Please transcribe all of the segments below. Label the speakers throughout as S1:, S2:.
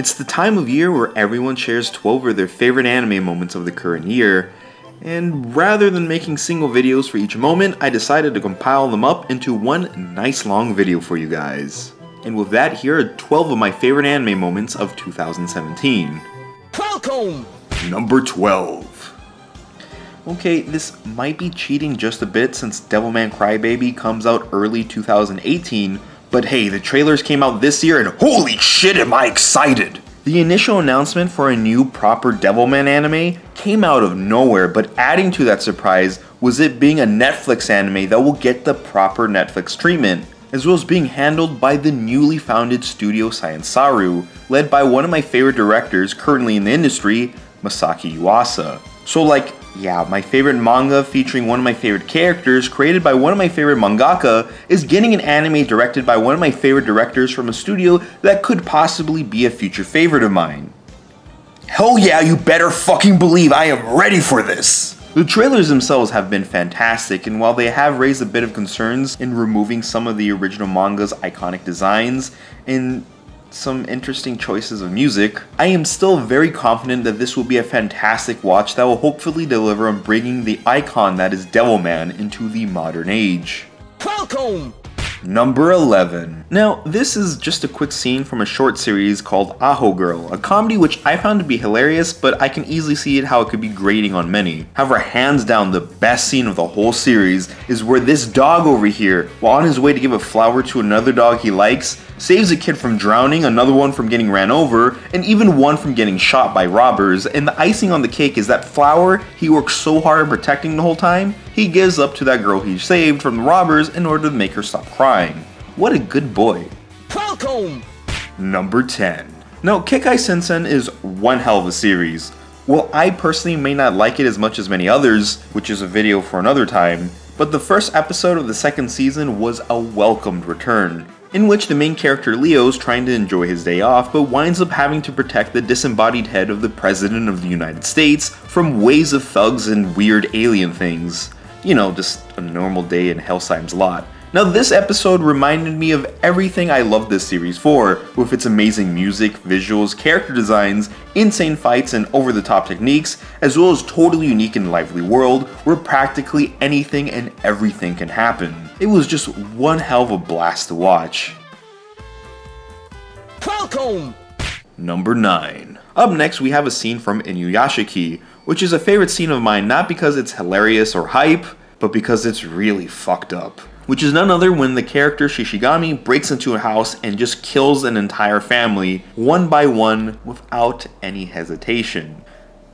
S1: It's the time of year where everyone shares 12 of their favorite anime moments of the current year, and rather than making single videos for each moment, I decided to compile them up into one nice long video for you guys. And with that, here are 12 of my favorite anime moments of 2017.
S2: Welcome!
S1: Number 12. Okay, this might be cheating just a bit since Devilman Crybaby comes out early 2018, but hey, the trailers came out this year and holy shit am I excited! The initial announcement for a new proper Devilman anime came out of nowhere, but adding to that surprise was it being a Netflix anime that will get the proper Netflix treatment, as well as being handled by the newly founded studio Science Saru, led by one of my favorite directors currently in the industry, Masaki Yuasa. So like, yeah, my favorite manga featuring one of my favorite characters created by one of my favorite mangaka is getting an anime directed by one of my favorite directors from a studio that could possibly be a future favorite of mine. Hell yeah, you better fucking believe I am ready for this! The trailers themselves have been fantastic, and while they have raised a bit of concerns in removing some of the original manga's iconic designs and some interesting choices of music, I am still very confident that this will be a fantastic watch that will hopefully deliver on bringing the icon that is Devilman into the modern age.
S2: Welcome!
S1: Number 11. Now, this is just a quick scene from a short series called Aho Girl, a comedy which I found to be hilarious, but I can easily see it how it could be grating on many. However, hands down, the best scene of the whole series is where this dog over here, while on his way to give a flower to another dog he likes, saves a kid from drowning, another one from getting ran over, and even one from getting shot by robbers, and the icing on the cake is that flower he worked so hard protecting the whole time, he gives up to that girl he saved from the robbers in order to make her stop crying. What a good boy.
S2: Welcome!
S1: Number 10. Now, Kekai Sensen is one hell of a series. While I personally may not like it as much as many others, which is a video for another time, but the first episode of the second season was a welcomed return, in which the main character Leo is trying to enjoy his day off but winds up having to protect the disembodied head of the President of the United States from waves of thugs and weird alien things. You know, just a normal day in Hellsheim's lot. Now this episode reminded me of everything I love this series for, with its amazing music, visuals, character designs, insane fights, and over-the-top techniques, as well as totally unique and lively world where practically anything and everything can happen. It was just one hell of a blast to watch.
S2: Welcome!
S1: Number 9. Up next we have a scene from Inuyasha Ki, which is a favorite scene of mine not because it's hilarious or hype, but because it's really fucked up. Which is none other when the character Shishigami breaks into a house and just kills an entire family, one by one, without any hesitation.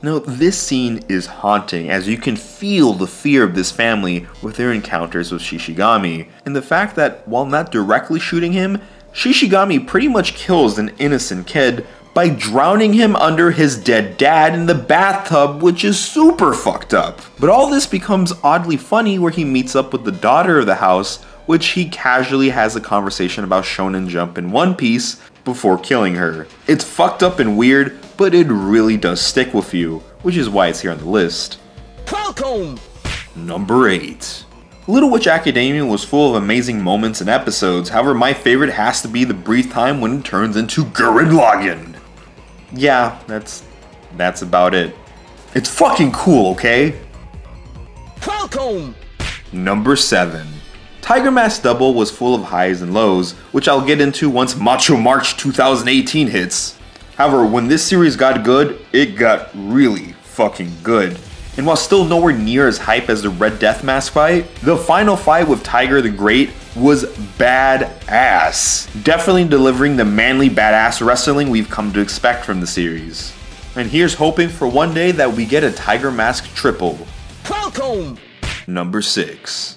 S1: Now, this scene is haunting, as you can feel the fear of this family with their encounters with Shishigami, and the fact that, while not directly shooting him, Shishigami pretty much kills an innocent kid by drowning him under his dead dad in the bathtub, which is super fucked up. But all this becomes oddly funny where he meets up with the daughter of the house, which he casually has a conversation about Shonen Jump in One Piece before killing her. It's fucked up and weird, but it really does stick with you, which is why it's here on the list.
S2: Welcome!
S1: Number 8. Little Witch Academia was full of amazing moments and episodes, however my favorite has to be the brief time when it turns into Gurren Lagann. Yeah, that's about it. It's fucking cool, okay?
S2: Welcome!
S1: Number 7. Tiger Mask Double was full of highs and lows, which I'll get into once Macho March 2018 hits. However, when this series got good, it got really fucking good. And while still nowhere near as hype as the Red Death Mask fight, the final fight with Tiger the Great was badass. Definitely delivering the manly badass wrestling we've come to expect from the series. And here's hoping for one day that we get a Tiger Mask triple.
S2: Welcome!
S1: Number 6.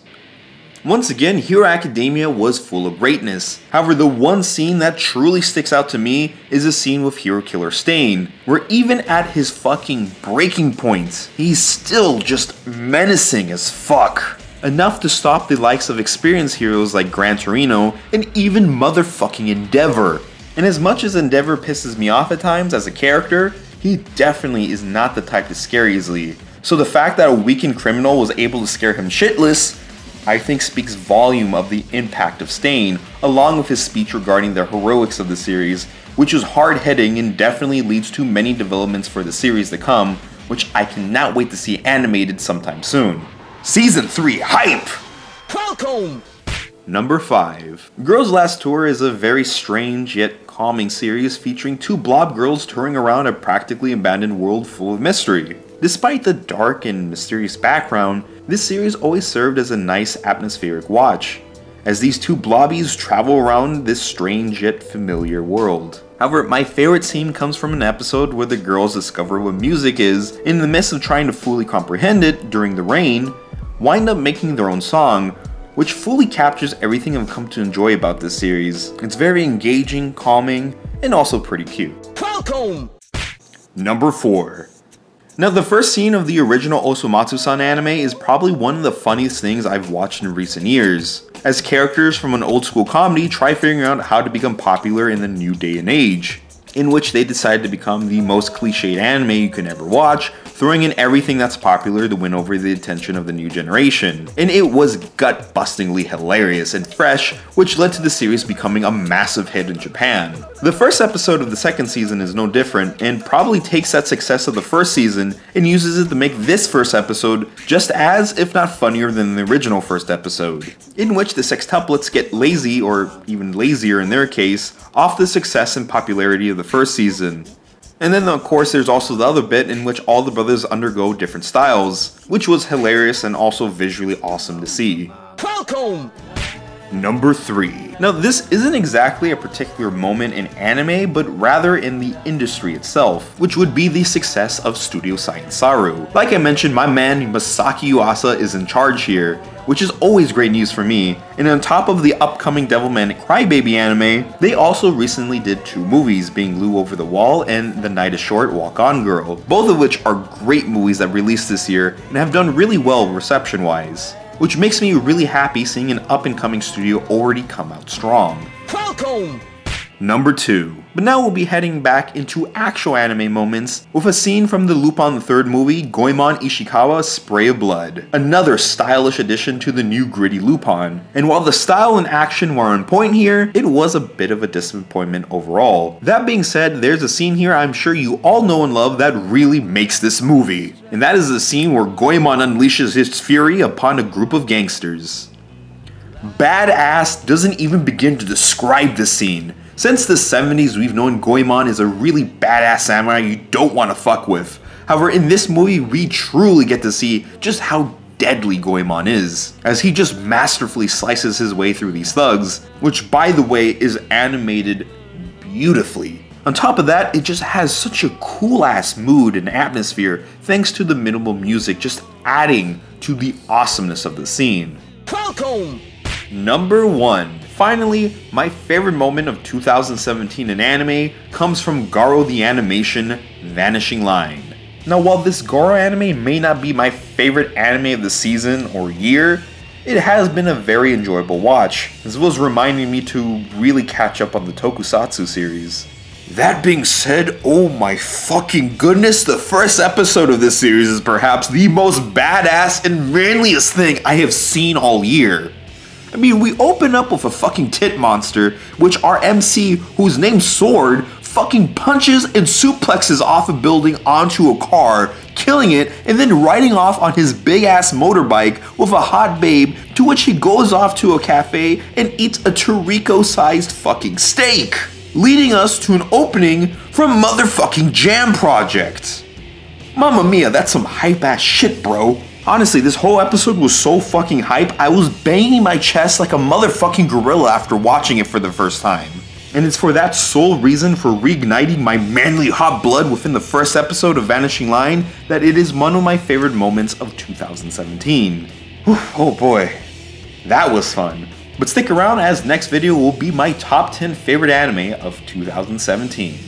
S1: Once again, Hero Academia was full of greatness. However, the one scene that truly sticks out to me is a scene with Hero Killer Stain, where even at his fucking breaking point, he's still just menacing as fuck. Enough to stop the likes of experienced heroes like Gran Torino and even motherfucking Endeavor. And as much as Endeavor pisses me off at times as a character, he definitely is not the type to scare easily. So the fact that a weakened criminal was able to scare him shitless, I think speaks volume of the impact of Stain, along with his speech regarding the heroics of the series, which is hard-hitting and definitely leads to many developments for the series to come, which I cannot wait to see animated sometime soon. Season 3 hype!
S2: Falcon!
S1: Number 5. Girls Last Tour is a very strange yet calming series featuring two blob girls touring around a practically abandoned world full of mystery. Despite the dark and mysterious background, this series always served as a nice atmospheric watch, as these two blobbies travel around this strange yet familiar world. However, my favorite scene comes from an episode where the girls discover what music is, in the midst of trying to fully comprehend it during the rain, wind up making their own song, which fully captures everything I've come to enjoy about this series. It's very engaging, calming, and also pretty cute.
S2: Falcon!
S1: Number 4. Now, the first scene of the original Oso Matsu Sun anime is probably one of the funniest things I've watched in recent years, as characters from an old school comedy try figuring out how to become popular in the new day and age, in which they decide to become the most cliched anime you can ever watch, throwing in everything that's popular to win over the attention of the new generation. And it was gut-bustingly hilarious and fresh, which led to the series becoming a massive hit in Japan. The first episode of the second season is no different, and probably takes that success of the first season and uses it to make this first episode just as, if not funnier than the original first episode, in which the sextuplets get lazy, or even lazier in their case, off the success and popularity of the first season. And then of course there's also the other bit in which all the brothers undergo different styles, which was hilarious and also visually awesome to see.
S2: Falcon!
S1: Number 3. Now, this isn't exactly a particular moment in anime, but rather in the industry itself, which would be the success of Studio Science Saru. Like I mentioned, my man Masaki Yuasa is in charge here, which is always great news for me, and on top of the upcoming Devilman Crybaby anime, they also recently did 2 movies, being Lu Over the Wall and The Night is Short, Walk On Girl, both of which are great movies that released this year and have done really well reception-wise, which makes me really happy seeing an up-and-coming studio already come out strong.
S2: Falcon!
S1: Number 2. But now we'll be heading back into actual anime moments with a scene from the Lupin the Third movie, Goemon Ishikawa's Spray of Blood. Another stylish addition to the new gritty Lupin. And while the style and action were on point here, it was a bit of a disappointment overall. That being said, there's a scene here I'm sure you all know and love that really makes this movie. And that is the scene where Goemon unleashes his fury upon a group of gangsters. Badass doesn't even begin to describe this scene. Since the 70s, we've known Goemon is a really badass samurai you don't want to fuck with. However, in this movie, we truly get to see just how deadly Goemon is, as he just masterfully slices his way through these thugs, which by the way is animated beautifully. On top of that, it just has such a cool ass mood and atmosphere thanks to the minimal music just adding to the awesomeness of the scene.
S2: Falcon!
S1: Number 1. Finally, my favorite moment of 2017 in anime comes from Garo the animation, Vanishing Line. Now, while this Garo anime may not be my favorite anime of the season or year, it has been a very enjoyable watch, as well as reminding me to really catch up on the Tokusatsu series. That being said, oh my fucking goodness, the first episode of this series is perhaps the most badass and manliest thing I have seen all year. I mean, we open up with a fucking tit monster, which our MC, whose name's Sword, fucking punches and suplexes off a building onto a car, killing it, and then riding off on his big ass motorbike with a hot babe, to which he goes off to a cafe and eats a Toriko-sized fucking steak, leading us to an opening from motherfucking Jam Project. Mamma mia, that's some hype ass shit, bro. Honestly, this whole episode was so fucking hype, I was banging my chest like a motherfucking gorilla after watching it for the first time. And it's for that sole reason, for reigniting my manly hot blood within the first episode of Vanishing Line, that it is one of my favorite moments of 2017. Whew, oh boy, that was fun. But stick around, as next video will be my top 10 favorite anime of 2017.